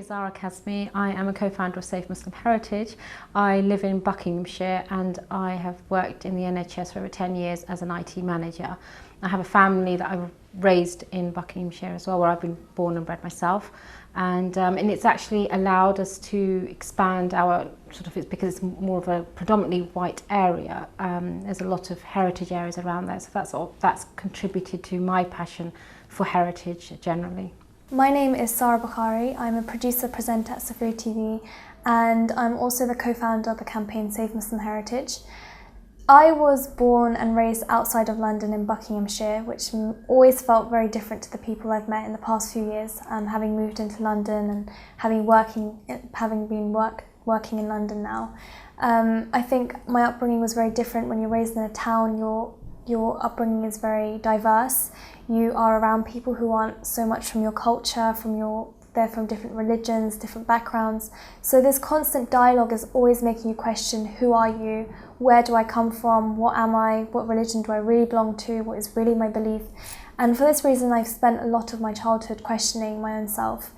is Zahra Kazmi. I am a co-founder of Safe Muslim Heritage. I live in Buckinghamshire and I have worked in the NHS for over 10 years as an IT manager. I have a family that I've raised in Buckinghamshire as well, where I've been born and bred myself. And it's actually allowed us to expand our it's because it's more of a predominantly white area. There's a lot of heritage areas around there, so that's contributed to my passion for heritage generally. My name is Sarah Bokhari. I'm a producer presenter at Safari TV, and I'm also the co-founder of the campaign Save Muslim Heritage. I was born and raised outside of London in Buckinghamshire, which always felt very different to the people I've met in the past few years, having moved into London and having been working in London now. I think my upbringing was very different. When you're raised in a town, your upbringing is very diverse. You are around people who aren't so much from your culture, they're from different religions, different backgrounds. So this constant dialogue is always making you question, who are you? Where do I come from? What am I? What religion do I really belong to? What is really my belief? And for this reason, I've spent a lot of my childhood questioning my own self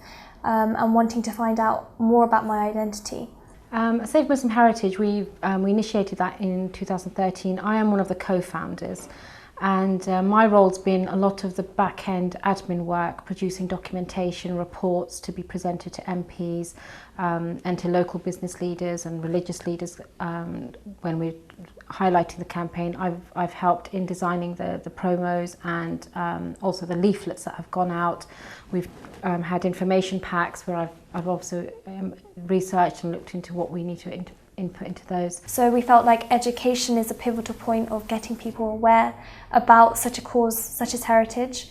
and wanting to find out more about my identity. Save Muslim Heritage, we initiated that in 2013. I am one of the co-founders, and my role's been a lot of the back-end admin work, producing documentation, reports to be presented to MPs and to local business leaders and religious leaders when we're highlighting the campaign. I've helped in designing the promos and also the leaflets that have gone out. We've had information packs where I've also researched and looked into what we need to input into those. So we felt like education is a pivotal point of getting people aware about such a cause such as heritage.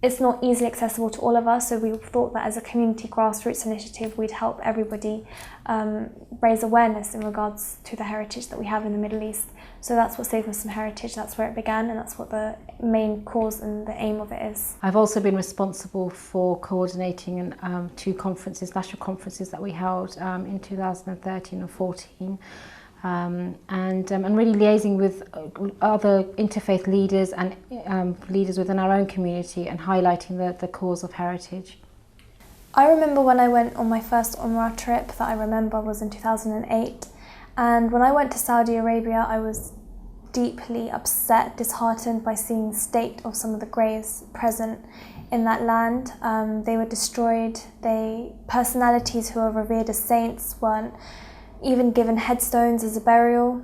It's not easily accessible to all of us, so we thought that as a community grassroots initiative we'd help everybody raise awareness in regards to the heritage that we have in the Middle East. So that's what Save Muslim Heritage, that's where it began, and that's what the main cause and the aim of it is. I've also been responsible for coordinating two conferences, national conferences that we held in 2013 and 14. And really liaising with other interfaith leaders and leaders within our own community and highlighting the cause of heritage. I remember when I went on my first Umrah trip that I remember was in 2008, and when I went to Saudi Arabia I was deeply upset, disheartened by seeing the state of some of the graves present in that land. They were destroyed, personalities who are revered as saints weren't even given headstones as a burial.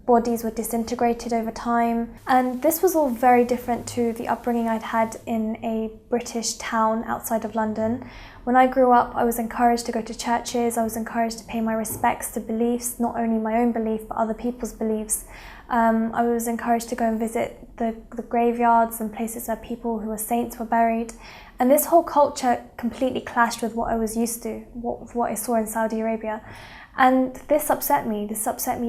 Bodies were disintegrated over time. And this was all very different to the upbringing I'd had in a British town outside of London. When I grew up, I was encouraged to go to churches, I was encouraged to pay my respects to beliefs, not only my own belief, but other people's beliefs. I was encouraged to go and visit the graveyards and places where people who were saints were buried. And this whole culture completely clashed with what I was used to, what I saw in Saudi Arabia. And this upset me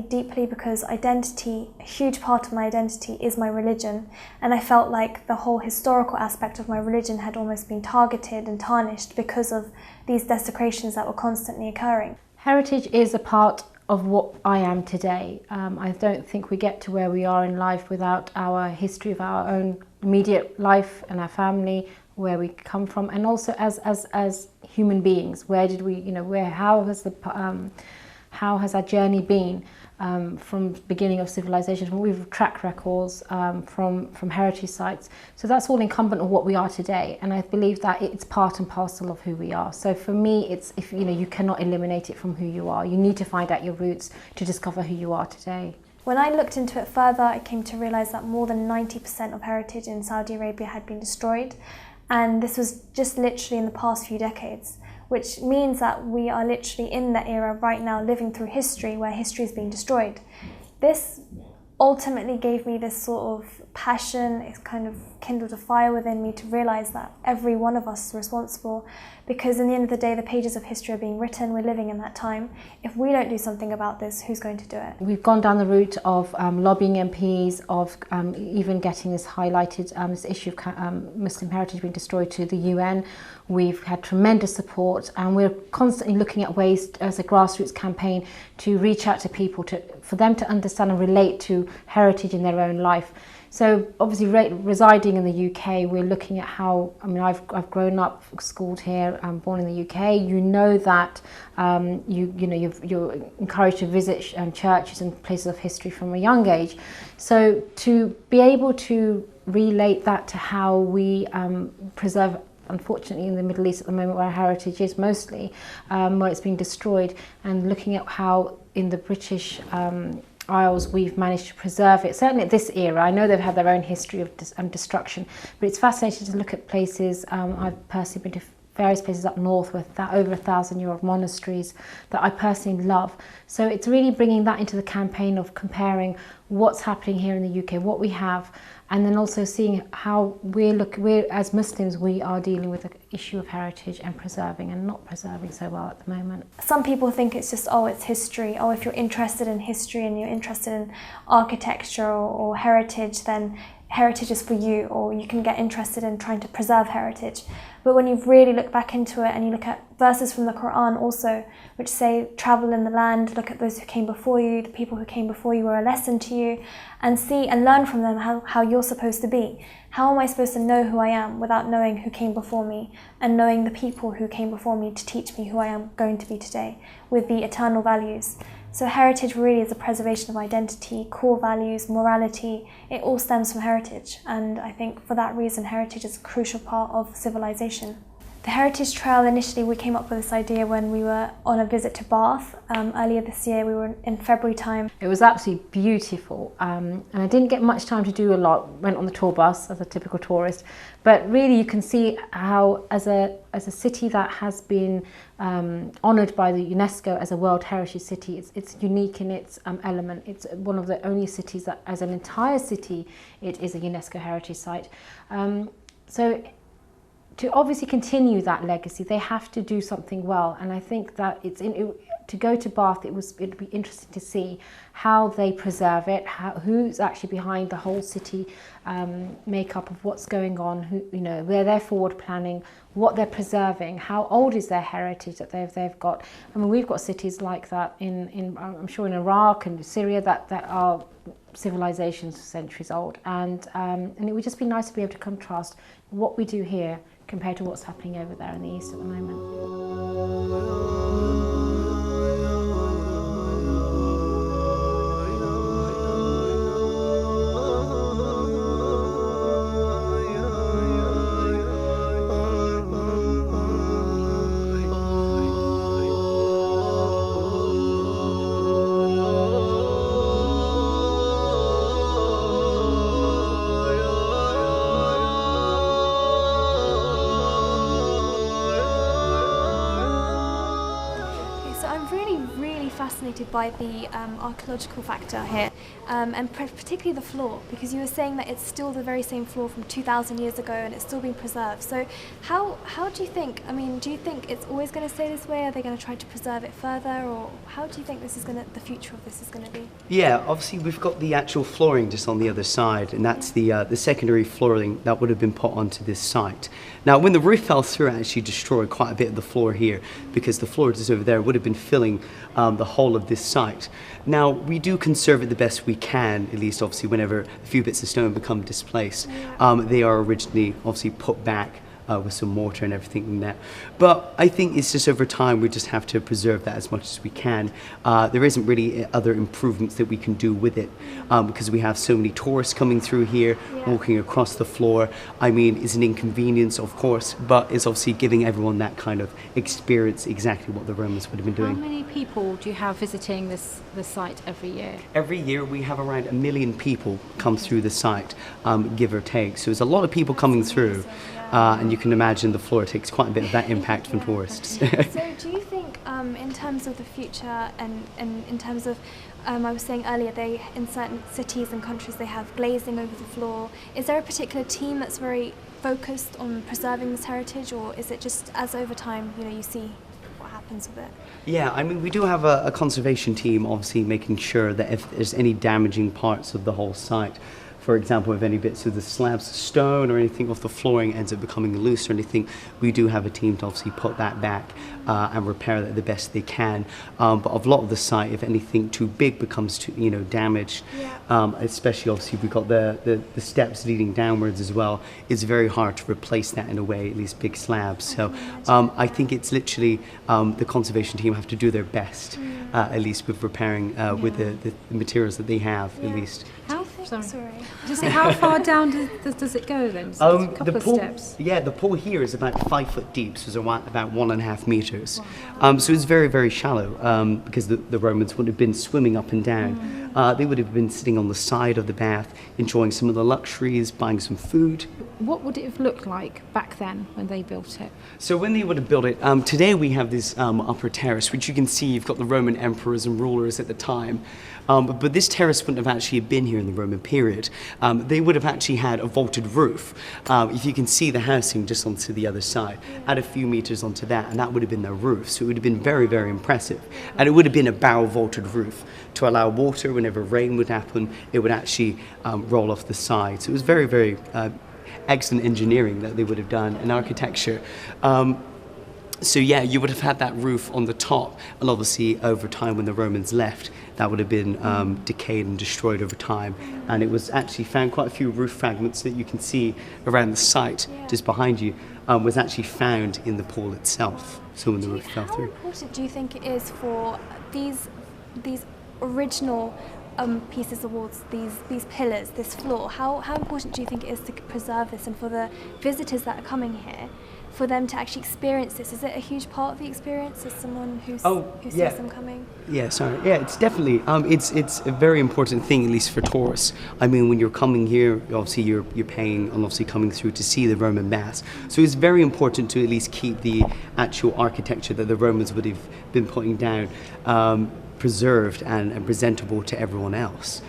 deeply because identity, a huge part of my identity is my religion. And I felt like the whole historical aspect of my religion had almost been targeted and tarnished because of these desecrations that were constantly occurring. Heritage is a part of what I am today. I don't think we get to where we are in life without our history of our own immediate life and our family, where we come from, and also as human beings. Where did we, how has our journey been from the beginning of civilization? We've track records from heritage sites. So that's all incumbent on what we are today. And I believe that it's part and parcel of who we are. So for me, you cannot eliminate it from who you are. You need to find out your roots to discover who you are today. When I looked into it further, I came to realize that more than 90% of heritage in Saudi Arabia had been destroyed. And this was just literally in the past few decades, which means that we are literally in the era right now living through history where history is being destroyed. This ultimately gave me this sort of passion. It kind of kindled a fire within me to realize that every one of us is responsible, because in the end of the day the pages of history are being written. We're living in that time. If we don't do something about this, who's going to do it? We've gone down the route of lobbying MPs, of even getting this highlighted, this issue of Muslim heritage being destroyed, to the UN. We've had tremendous support, and we're constantly looking at ways as a grassroots campaign to reach out to people, for them to understand and relate to heritage in their own life. So obviously residing in the UK, we're looking at how, I mean, I've grown up, schooled here, I'm born in the UK. You know that you're encouraged to visit churches and places of history from a young age. So to be able to relate that to how we preserve, unfortunately in the Middle East at the moment where our heritage is mostly, where it's being destroyed, and looking at how in the British Isles we've managed to preserve it, certainly at this era. I know they've had their own history of destruction, but it's fascinating to look at places. I've personally been to various places up north with over 1,000-year-old monasteries that I personally love. So it's really bringing that into the campaign of comparing what's happening here in the UK, what we have, and then also seeing how we're as Muslims, we are dealing with the issue of heritage and preserving and not preserving so well at the moment. Some people think it's just, oh, it's history. Oh, if you're interested in history and you're interested in architecture or heritage, then heritage is for you, or you can get interested in trying to preserve heritage. But when you really look back into it and you look at verses from the Quran also, which say, travel in the land, look at those who came before you, the people who came before you were a lesson to you, and see and learn from them how you're supposed to be. How am I supposed to know who I am without knowing who came before me and knowing the people who came before me to teach me who I am going to be today with the eternal values? So heritage really is a preservation of identity, core values, morality. It all stems from heritage, and I think for that reason heritage is a crucial part of civilization. The Heritage Trail, initially we came up with this idea when we were on a visit to Bath earlier this year. We were in February time. It was absolutely beautiful, and I didn't get much time to do a lot. Went on the tour bus as a typical tourist, but really you can see how as a city that has been honoured by the UNESCO as a World Heritage City, it's unique in its element. It's one of the only cities that as an entire city it is a UNESCO Heritage Site. So to obviously continue that legacy, they have to do something well, and I think that to go to Bath, it'd be interesting to see how they preserve it, who's actually behind the whole city makeup of what's going on, where they're forward planning, what they're preserving, how old is their heritage that they've got. I mean, we've got cities like that in I'm sure in Iraq and Syria that are civilizations centuries old, and it would just be nice to be able to contrast what we do here compared to what's happening over there in the East at the moment. Fascinated by the archaeological factor here, and particularly the floor, because you were saying that it's still the very same floor from 2,000 years ago and it's still being preserved. So how do you think, do you think it's always going to stay this way? Are they going to try to preserve it further, or how do you think the future of this is going to be? Yeah, obviously we've got the actual flooring just on the other side, and that's the secondary flooring that would have been put onto this site. Now, when the roof fell through, it actually destroyed quite a bit of the floor here, because the floor just over there would have been filling the whole of this site. Now, we do conserve it the best we can, at least obviously whenever a few bits of stone become displaced. They are originally obviously put back with some mortar and everything in that. But I think it's just over time we just have to preserve that as much as we can. There isn't really other improvements that we can do with it, because we have so many tourists coming through here, walking across the floor. I mean, it's an inconvenience, of course, but it's obviously giving everyone that kind of experience, exactly what the Romans would have been doing. How many people do you have visiting this site every year? Every year we have around 1 million people come through the site, give or take. So there's a lot of people coming through. And you can imagine the floor takes quite a bit of that impact from tourists. So do you think, in terms of the future and in terms of, I was saying earlier, in certain cities and countries they have glazing over the floor. Is there a particular team that's very focused on preserving this heritage, or is it just as over time, you see what happens with it? Yeah, I mean, we do have a conservation team, obviously making sure that if there's any damaging parts of the whole site, for example, if any bits of the slabs of stone or anything off the flooring ends up becoming loose or anything, we do have a team to obviously put that back and repair that the best they can. But a lot of the site, if anything too big becomes too, damaged, especially obviously we've got the steps leading downwards as well, it's very hard to replace that in a way, at least big slabs. So I think it's literally the conservation team have to do their best, at least with repairing with the materials that they have, at least. Sorry. Just how far down does it go then? So a couple the of pool, steps. Yeah, the pool here is about 5 foot deep, so it's about 1.5 meters. Wow. So it's very, very shallow because the Romans would have been swimming up and down. They would have been sitting on the side of the bath, enjoying some of the luxuries, buying some food. What would it have looked like back then when they built it? So when they would have built it, today we have this upper terrace, which you can see you've got the Roman emperors and rulers at the time. But this terrace wouldn't have actually been here in the Roman period. They would have actually had a vaulted roof. If you can see the housing just onto the other side, add a few meters onto that, and that would have been their roof. So it would have been very, very impressive. And it would have been a barrel vaulted roof to allow water, whenever rain would happen, it would actually roll off the side. So it was very, very excellent engineering that they would have done and architecture. So yeah, you would have had that roof on the top, and obviously over time when the Romans left, that would have been decayed and destroyed over time. And it was actually found, quite a few roof fragments that you can see around the site, just behind you, was actually found in the pool itself. So when the roof fell through. How important do you think it is for these original pieces of walls, these pillars, this floor? How important do you think it is to preserve this, and for the visitors that are coming here, for them to actually experience this? Is it a huge part of the experience as someone who sees them coming? Yeah, sorry. Yeah, it's definitely, it's a very important thing, at least for tourists. I mean, when you're coming here, obviously you're paying and obviously coming through to see the Roman baths. So it's very important to at least keep the actual architecture that the Romans would have been putting down preserved and presentable to everyone else.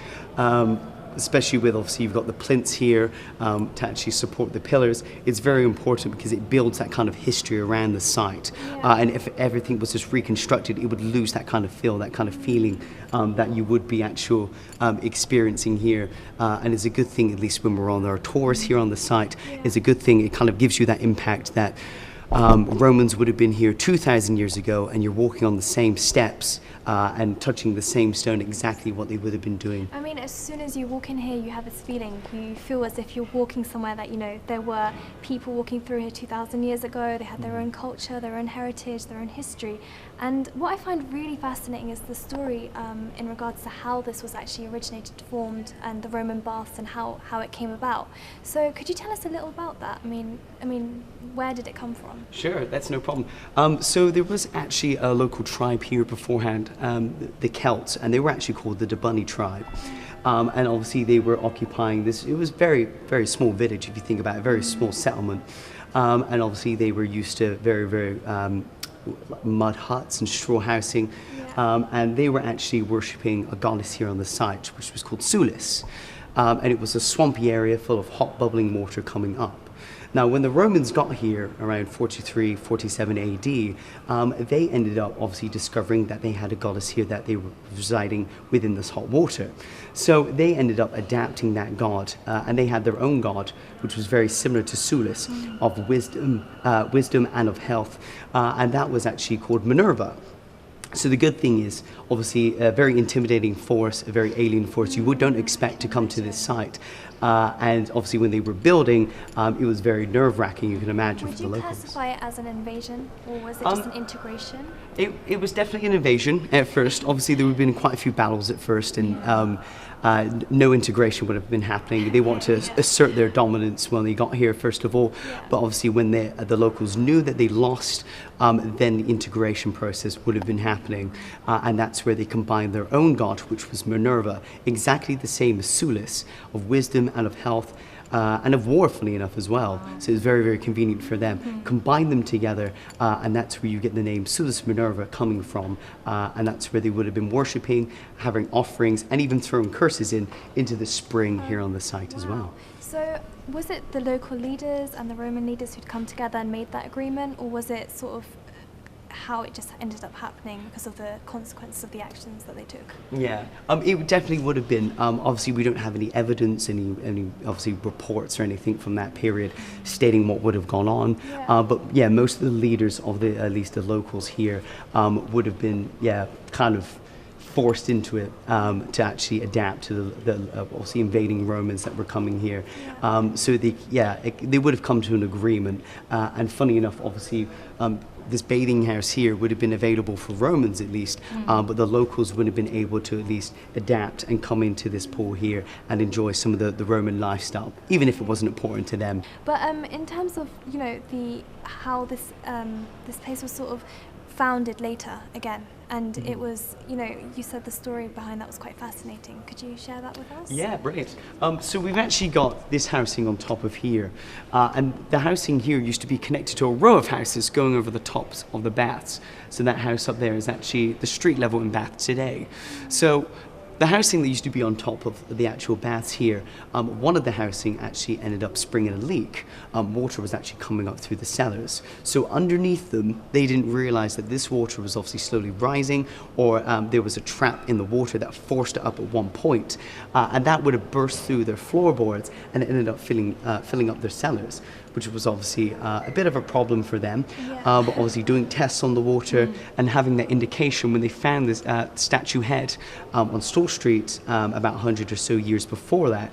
Especially with, obviously, you've got the plinths here to actually support the pillars. It's very important because it builds that kind of history around the site. And if everything was just reconstructed, it would lose that kind of feel, that kind of feeling that you would be experiencing here. And it's a good thing, at least when we're on our tours here on the site, it's a good thing. It kind of gives you that impact that Romans would have been here 2,000 years ago, and you're walking on the same steps and touching the same stone, exactly what they would have been doing. I mean, as soon as you walk in here, you have this feeling. You feel as if you're walking somewhere that, there were people walking through here 2,000 years ago. They had their own culture, their own heritage, their own history. And what I find really fascinating is the story in regards to how this was actually originated, formed, and the Roman baths and how it came about. So could you tell us a little about that? I mean, where did it come from? Sure, that's no problem. So there was actually a local tribe here beforehand, the Celts, and they were actually called the Debunny tribe. And obviously they were occupying this, it was very, very small village, if you think about it, very small settlement. And obviously they were used to very, very mud huts and straw housing. And they were actually worshipping a goddess here on the site, which was called Sulis. And it was a swampy area full of hot bubbling water coming up. Now, when the Romans got here around 43, 47 AD, they ended up obviously discovering that they had a goddess here, that they were residing within this hot water. So they ended up adapting that god, and they had their own god, which was very similar to Sulis, of wisdom and of health, and that was actually called Minerva. So the good thing is, obviously, a very intimidating force, a very alien force you don't expect to come to this site. And obviously when they were building, it was very nerve-wracking, you can imagine, for the locals. Would you classify it as an invasion, or was it just an integration? It was definitely an invasion at first. Obviously there would have been quite a few battles at first, and no integration would have been happening. They wanted to assert their dominance when they got here, first of all. But obviously when the locals knew that they lost, then the integration process would have been happening. And that's where they combined their own god, which was Minerva, exactly the same as Sulis, of wisdom and of health, and of war, funny enough, as well. So it was very, very convenient for them. Combine them together, and that's where you get the name Sulis Minerva coming from. And that's where they would have been worshipping, having offerings, and even throwing curses into the spring here on the site as well. So was it the local leaders and the Roman leaders who'd come together and made that agreement, or was it sort of, how it just ended up happening because of the consequences of the actions that they took. Yeah, it definitely would have been. Obviously, we don't have any evidence, any obviously reports or anything from that period stating what would have gone on. Yeah. But yeah, most of the leaders of at least the locals here, would have been kind of forced into it to actually adapt to the obviously invading Romans that were coming here. So they would have come to an agreement. And funny enough, obviously, this bathing house here would have been available for Romans at least, but the locals would have been able to at least adapt and come into this pool here and enjoy some of the Roman lifestyle, even if it wasn't important to them. But in terms of how this place was sort of founded later again, and it was, you said the story behind that was quite fascinating. Could you share that with us? Yeah, brilliant. So we've actually got this housing on top of here, and the housing here used to be connected to a row of houses going over the tops of the baths. So that house up there is actually the street level in Bath today. So the housing that used to be on top of the actual baths here, one of the housing actually ended up springing a leak. Water was actually coming up through the cellars. So underneath them, they didn't realize that this water was obviously slowly rising, or there was a trap in the water that forced it up at one point. And that would have burst through their floorboards and it ended up filling up their cellars, which was obviously a bit of a problem for them. But obviously doing tests on the water and having that indication when they found this statue head on Store Street about 100 or so years before that,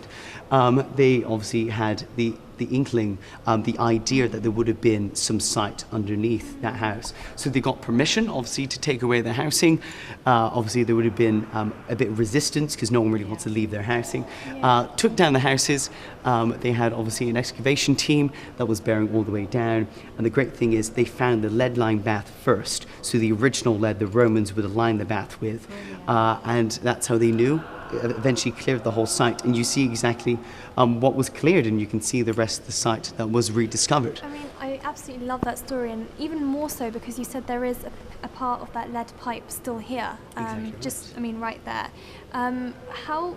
they obviously had the inkling, the idea that there would have been some site underneath that house. So they got permission, obviously, to take away the housing. Obviously, there would have been a bit of resistance because no one really wants to leave their housing. Took down the houses. They had, obviously, an excavation team that was bearing all the way down. And the great thing is they found the lead-lined bath first. So the original lead the Romans would align the bath with. And that's how they knew. Eventually cleared the whole site, and you see exactly what was cleared, and you can see the rest of the site that was rediscovered. I mean, I absolutely love that story, and even more so because you said there is a part of that lead pipe still here. Exactly. Right there. How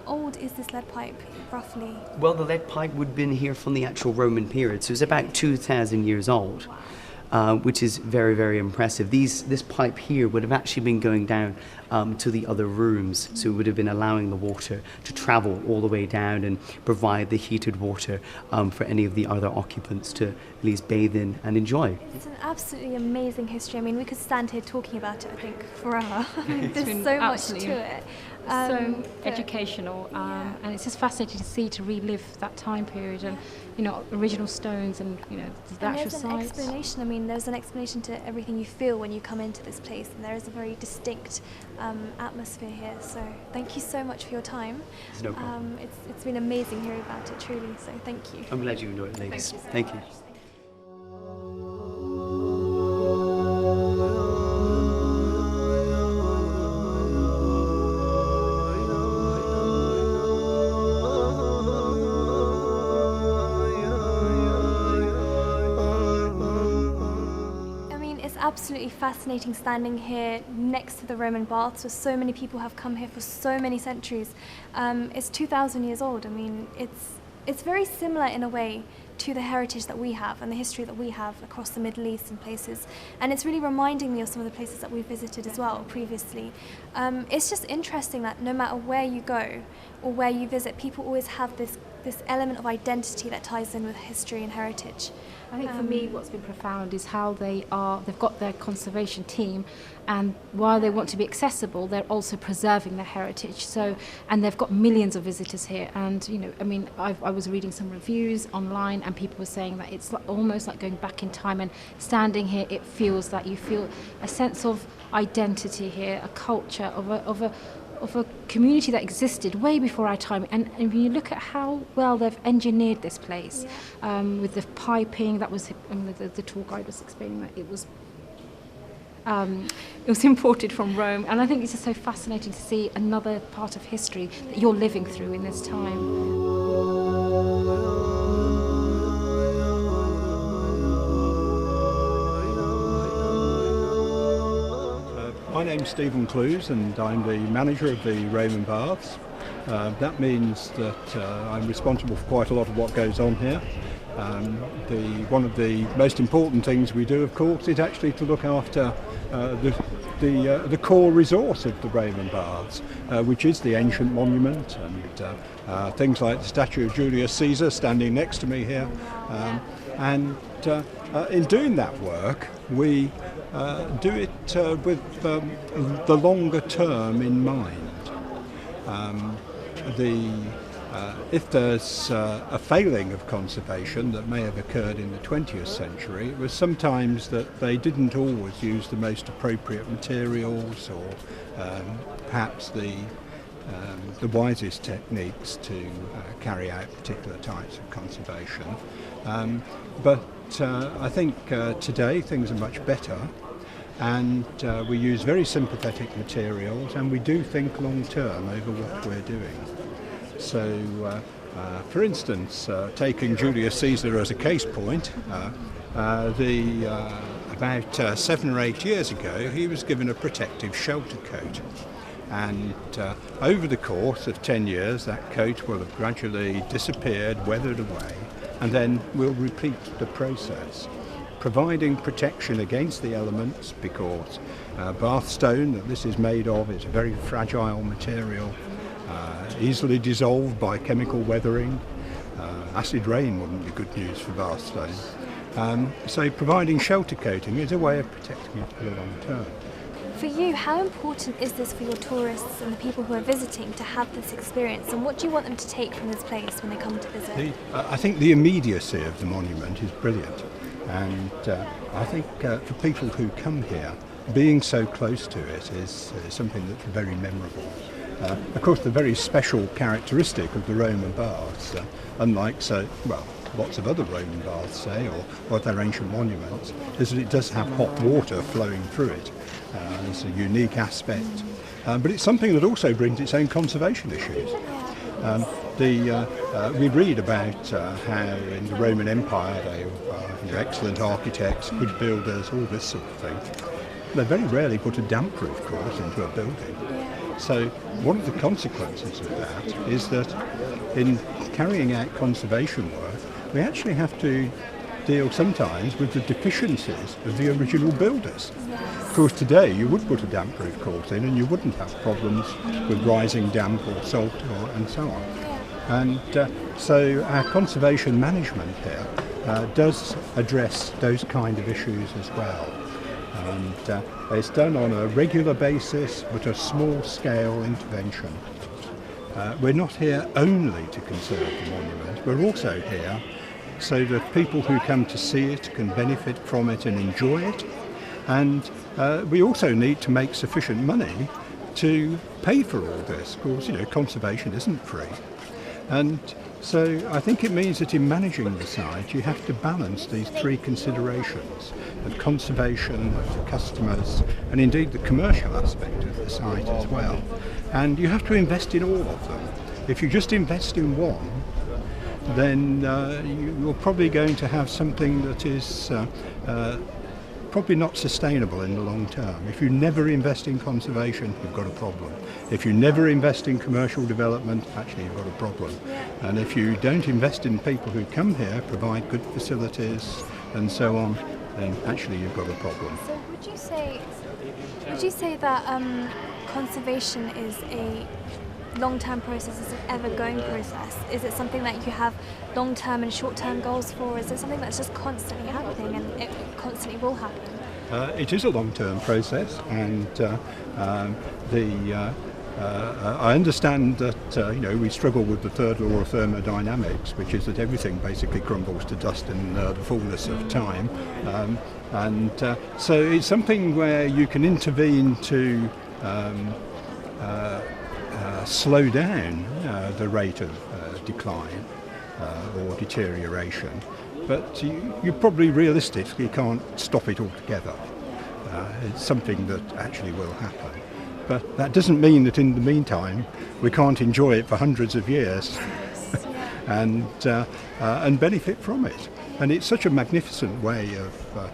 old is this lead pipe, roughly? Well, the lead pipe would have been here from the actual Roman period, so it's about 2,000 years old. Which is very, very impressive. This pipe here would have actually been going down to the other rooms, so it would have been allowing the water to travel all the way down and provide the heated water for any of the other occupants to at least bathe in and enjoy. It's an absolutely amazing history. I mean, we could stand here talking about it, I think, forever. There's so much to it. So educational, and it's just fascinating to see, to relive that time period, and original stones, and the actual sites. There's an explanation. I mean, there's an explanation to everything you feel when you come into this place, and there is a very distinct atmosphere here. So thank you so much for your time. There's no problem. It's been amazing hearing about it, truly. So thank you. I'm glad you enjoyed it, ladies. Thank you. Absolutely fascinating standing here next to the Roman baths, where so many people have come here for so many centuries. It's 2,000 years old. I mean, it's very similar in a way to the heritage that we have and the history that we have across the Middle East and places. And it's really reminding me of some of the places that we've visited as well previously. It's just interesting that no matter where you go or where you visit, people always have this element of identity that ties in with history and heritage. I think for me what's been profound is how they've got their conservation team, and while they want to be accessible, they're also preserving their heritage. So, and they've got millions of visitors here, and I was reading some reviews online, and people were saying that it's almost like going back in time, and standing here it feels like you feel a sense of identity here, a culture of a community that existed way before our time. And when you look at how well they've engineered this place, with the piping, that was the tour guide was explaining that it was imported from Rome. And I think it's just so fascinating to see another part of history that you're living through in this time. My name's Stephen Clues, and I'm the manager of the Roman Baths. That means that I'm responsible for quite a lot of what goes on here. One of the most important things we do, of course, is actually to look after the core resource of the Roman baths, which is the ancient monument, and things like the statue of Julius Caesar standing next to me here. In doing that work, we do it with the longer term in mind. If there's a failing of conservation that may have occurred in the 20th century, it was sometimes that they didn't always use the most appropriate materials, or perhaps the wisest techniques to carry out particular types of conservation. But I think today things are much better, and we use very sympathetic materials, and we do think long term over what we're doing. So, for instance, taking Julius Caesar as a case point, about 7 or 8 years ago, he was given a protective shelter coat. And over the course of 10 years, that coat will have gradually disappeared, weathered away, and then we'll repeat the process, providing protection against the elements, because bath stone that this is made of is a very fragile material, easily dissolved by chemical weathering. Acid rain wouldn't be good news for bath stone. So providing shelter coating is a way of protecting it for the long term. For you, how important is this for your tourists and the people who are visiting to have this experience, and what do you want them to take from this place when they come to visit? I think the immediacy of the monument is brilliant, and I think for people who come here, being so close to it is something that's very memorable. Of course, the very special characteristic of the Roman baths, unlike lots of other Roman baths, say, or their ancient monuments, is that it does have hot water flowing through it. It's a unique aspect, but it's something that also brings its own conservation issues. We read about how in the Roman Empire they were excellent architects, good builders, all this sort of thing. They very rarely put a damp-proof course into a building. So one of the consequences of that is that in carrying out conservation work, we actually have to deal sometimes with the deficiencies of the original builders. Of course, today you would put a damp-proof course in and you wouldn't have problems with rising damp or salt and so on. And so our conservation management here does address those kind of issues as well. And it's done on a regular basis, but a small-scale intervention. We're not here only to conserve the monument, we're also here so that people who come to see it can benefit from it and enjoy it. And we also need to make sufficient money to pay for all this. Of course, conservation isn't free. And so I think it means that in managing the site, you have to balance these three considerations of conservation, of the customers, and indeed the commercial aspect of the site as well. And you have to invest in all of them. If you just invest in one, then you're probably going to have something that is probably not sustainable in the long term. If you never invest in conservation, you've got a problem. If you never invest in commercial development, actually you've got a problem. And if you don't invest in people who come here, provide good facilities and so on, then actually you've got a problem. So would you say that conservation is a long-term process, is an ever-going process? Is it something that you have long-term and short-term goals for? Is it something that's just constantly happening and it constantly will happen? It is a long-term process, and I understand that we struggle with the third law of thermodynamics, which is that everything basically crumbles to dust in the fullness of time, so it's something where you can intervene to slow down the rate of decline or deterioration, but you probably realistically can't stop it altogether. It's something that actually will happen. But that doesn't mean that in the meantime we can't enjoy it for hundreds of years and benefit from it. And it's such a magnificent way of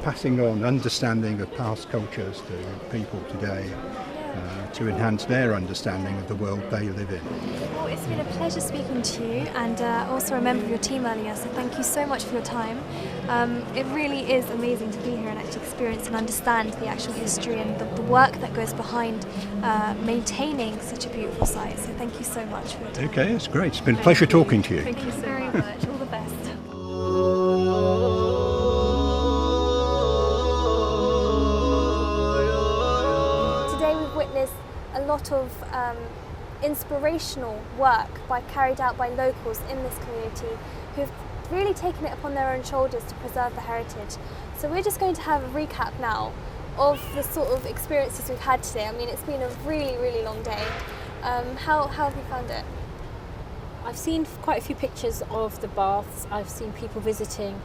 passing on understanding of past cultures to people today. to enhance their understanding of the world they live in. Well, it's been a pleasure speaking to you, and also a member of your team earlier, so thank you so much for your time. It really is amazing to be here and actually experience and understand the actual history and the work that goes behind maintaining such a beautiful site, so thank you so much for your time. Okay, it's great. It's been a pleasure talking to you. Thank you so very much. All the best. Today we've witnessed a lot of inspirational work carried out by locals in this community who've really taken it upon their own shoulders to preserve the heritage. So we're just going to have a recap now of the sort of experiences we've had today. I mean, it's been a really, really long day. How have you found it? I've seen quite a few pictures of the baths. I've seen people visiting.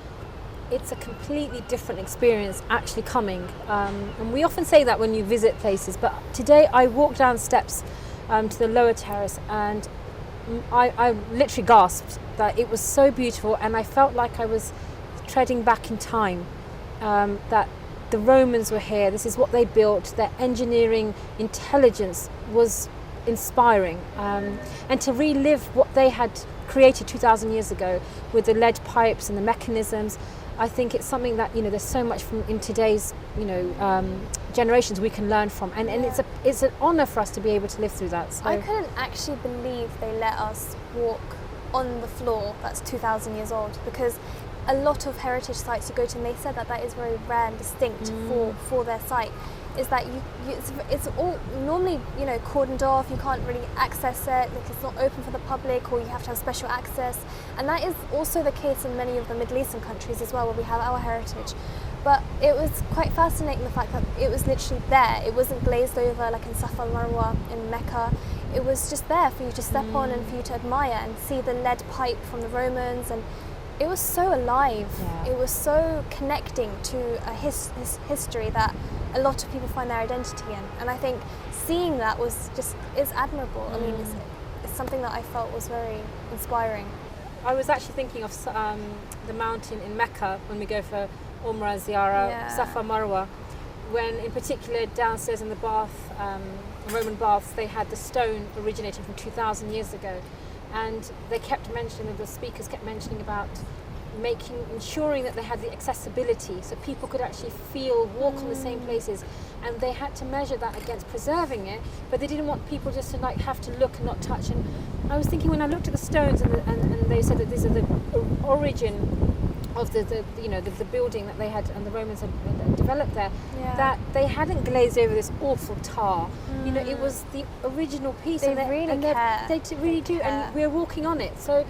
It's a completely different experience actually coming. And we often say that when you visit places, but today I walked down steps to the lower terrace and I literally gasped that it was so beautiful, and I felt like I was treading back in time, that the Romans were here, this is what they built, their engineering intelligence was inspiring, and to relive what they had created 2,000 years ago with the lead pipes and the mechanisms. I think it's something that, there's so much from in today's, generations we can learn from, and it's an honour for us to be able to live through that. So I couldn't actually believe they let us walk on the floor that's 2,000 years old, because a lot of heritage sites you go to, and they said that is very rare and distinct for their site, is that it's all normally cordoned off. You can't really access it, like it's not open for the public, or you have to have special access, and that is also the case in many of the Middle Eastern countries as well, where we have our heritage. But it was quite fascinating, the fact that it was literally there. It wasn't glazed over like in Safa al-Marwa in Mecca. It was just there for you to step on and for you to admire and see the lead pipe from the Romans, and it was so alive. Yeah. It was so connecting to a history that a lot of people find their identity in, and I think seeing that is admirable. I mean, it's something that I felt was very inspiring. I was actually thinking of the mountain in Mecca when we go for Umrah, Ziyarah, Safa Marwa, when in particular downstairs in the bath, Roman baths, they had the stone originating from 2,000 years ago, and they kept mentioning, the speakers kept mentioning about ensuring that they had the accessibility, so people could actually walk on the same places, and they had to measure that against preserving it, but they didn't want people just to have to look and not touch. And I was thinking, when I looked at the stones and they said that these are the origin of the building that they had and the Romans had developed there, that they hadn't glazed over this awful tar. It was the original piece. They really care. They really do, and we're walking on it. So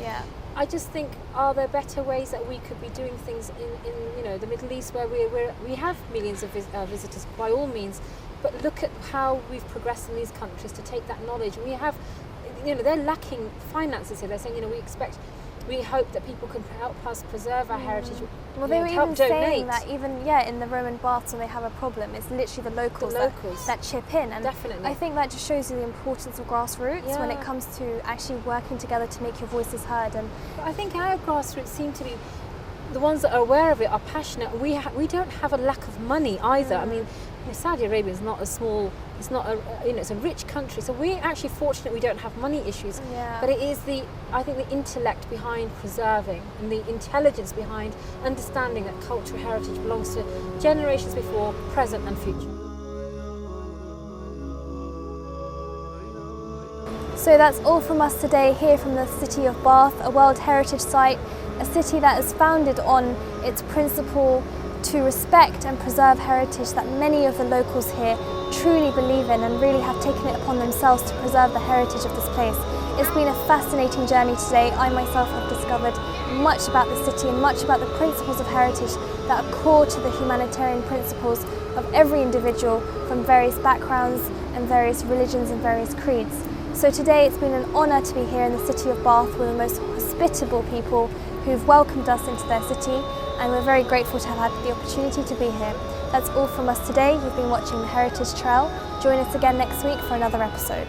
I just think, are there better ways that we could be doing things in the Middle East, where we have millions of visitors, by all means, but look at how we've progressed in these countries to take that knowledge. And we have, they're lacking finances here. They're saying, we hope that people can help us preserve our heritage. Well, they were even saying that in the Roman baths, when they have a problem, it's literally the locals that chip in. And definitely. I think that just shows you the importance of grassroots when it comes to actually working together to make your voices heard. And I think our grassroots seem to be the ones that are aware of it, are passionate. We don't have a lack of money either. I mean, Saudi Arabia is not a small, it's not a, it's a rich country, so we're actually fortunate we don't have money issues. But it is I think the intellect behind preserving and the intelligence behind understanding that cultural heritage belongs to generations before, present and future. So that's all from us today here from the city of Bath, a World Heritage Site, a city that is founded on its principle to respect and preserve heritage that many of the locals here truly believe in and really have taken it upon themselves to preserve the heritage of this place. It's been a fascinating journey today. I myself have discovered much about the city and much about the principles of heritage that are core to the humanitarian principles of every individual from various backgrounds and various religions and various creeds. So today it's been an honour to be here in the city of Bath with the most hospitable people who've welcomed us into their city, and we're very grateful to have had the opportunity to be here. That's all from us today. You've been watching The Heritage Trail. Join us again next week for another episode.